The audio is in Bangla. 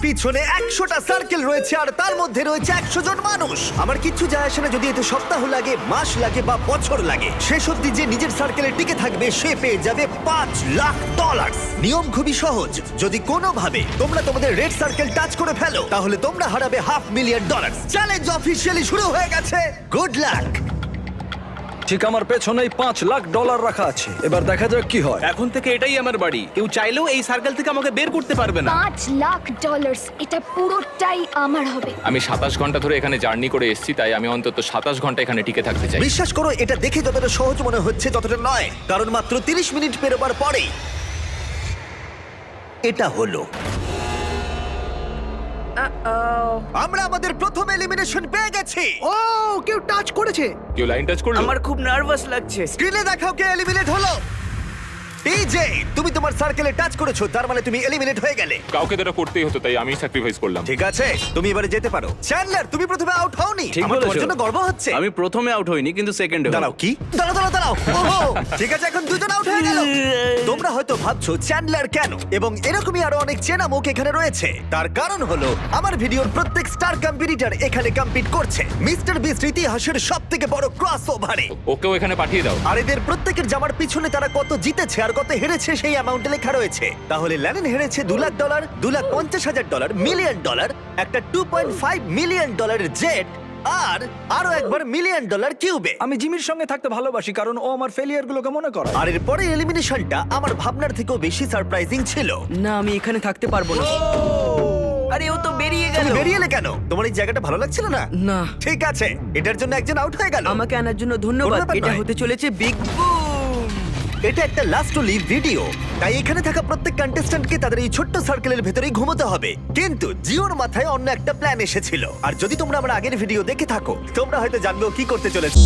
পিছনে 100টা সার্কেল রয়েছে আর তার মধ্যে রয়েছে 100 জন মানুষ। আমার কিচ্ছু যায় আসে না যদি এতে সপ্তাহ লাগে, মাস লাগে বা বছর লাগে। শেষ অবধি যে নিজের সার্কেলে টিকে থাকবে সে পেয়ে যাবে $5,00,000। নিয়ম খুবই সহজ, যদি কোনোভাবে তোমরা তোমাদের রেড সার্কেল টাচ করে ফেলো তাহলে তোমরা হারাবে $500,000। চ্যালেঞ্জ অফিসিয়ালি শুরু হয়ে গেছে। Good luck. ঠিক আমার পেছনেই $5,00,000 রাখা আছে, এবার দেখা যাক কি হয়। এখন থেকে এটাই আমার বাড়ি, কেউ চাইলেও এই সার্কেল থেকে আমাকে বের করতে পারবে না। $5,00,000 এটা পুরোটাই আমার হবে। আমি 27 ঘন্টা ধরে এখানে জার্নি করে এসেছি, তাই আমি অন্তত 27 ঘন্টা এখানে টিকে থাকতে চাই। বিশ্বাস করো এটা দেখে যতটা সহজ মনে হচ্ছে ততটা নয়, কারণ মাত্র 30 মিনিট পেরোবার পরেই এটা হলো। আমরা আমাদের প্রথম এলিমিনেশন পেয়ে গেছি। ও কেউ টাচ করেছে। কেউ লাইন টাচ করলো? আমার খুব নার্ভাস লাগছে। স্ক্রিনে দেখাও কে এলিমিনেট হলো। টিজে, তুমি তোমার সার্কেলে টাচ করেছো, তার মানে তুমি এলিমিনেট হয়ে গেলে। কাউকে তো এটা করতেই হতো, তাই আমি স্যাক্রিফাইস করলাম। ঠিক আছে, তুমি এবারে যেতে পারো। চ্যান্ডলার, তুমি প্রথমে আউট হওনি। ঠিক আমার তোমার বলেছো। জন্য গর্ব হচ্ছে। আমি প্রথমে আউট হইনি, কিন্তু সেকেন্ডে দাঁড়াও, কি? দাঁড়াও। ওহো, ঠিক আছে, এখন দুজন আউট হয়ে গেল। তোমরা হয়তো ভাবছো চ্যান্ডলার কেন, এবং এরকমই আরো অনেক চেনা মুখ এখানে রয়েছে। তার কারণ হলো আমার ভিডিওর প্রত্যেক স্টার কম্পিটিটর এখানে কম্পিট করছে মিস্টার বিস্ট ইতিহাসের সবথেকে বড় ক্রসওভারে। ওকেও এখানে পাঠিয়ে দাও। আর এদের প্রত্যেকের জামার পিছনে তারা কত জিতেছে আর কত হেরেছে সেই অ্যামাউন্টে লেখা রয়েছে। তাহলে ল্যানেন হেরেছে $2,00,000, $2,50,000, $1,000,000, একটা $2.5 মিলিয়ন জেট, আর আরো একবার $1 মিলিয়ন কিউবে। আমি জিমির সঙ্গে থাকতে ভালোবাসি কারণ ও আমার ফেলিয়ার গুলোকে মনে করে। আর এর পরে এলিমিনেশনটা আমার ভাবনার থেকেও বেশি সারপ্রাইজিং ছিল। না, আমি এখানে থাকতে পারবো না। আরে ও তো বেরিয়ে গেল। তুমি বেরিয়ে এলে কেন? তোমার এই জায়গাটা ভালো লাগছিল না? না। ঠিক আছে, এটার জন্য একজন আউট হয়ে গেল। আমাকে আনার জন্য কোনো ধন্যবাদ। ব্যাপার এটা নয়। হতে চলেছে বিগ বুম। এটা একটা লাস্ট টু লিভ ভিডিও, তাই এখানে থাকা প্রত্যেক কন্টেস্ট্যান্টকে তাদের এই ছোট্ট সার্কেলের ভেতরেই ঘুমোতে হবে। কিন্তু জিওর মাথায় অন্য একটা প্ল্যান এসেছিল, আর যদি তোমরা আমার আগের ভিডিও দেখে থাকো তোমরা হয়তো জানবে ও কি করতে চলেছে।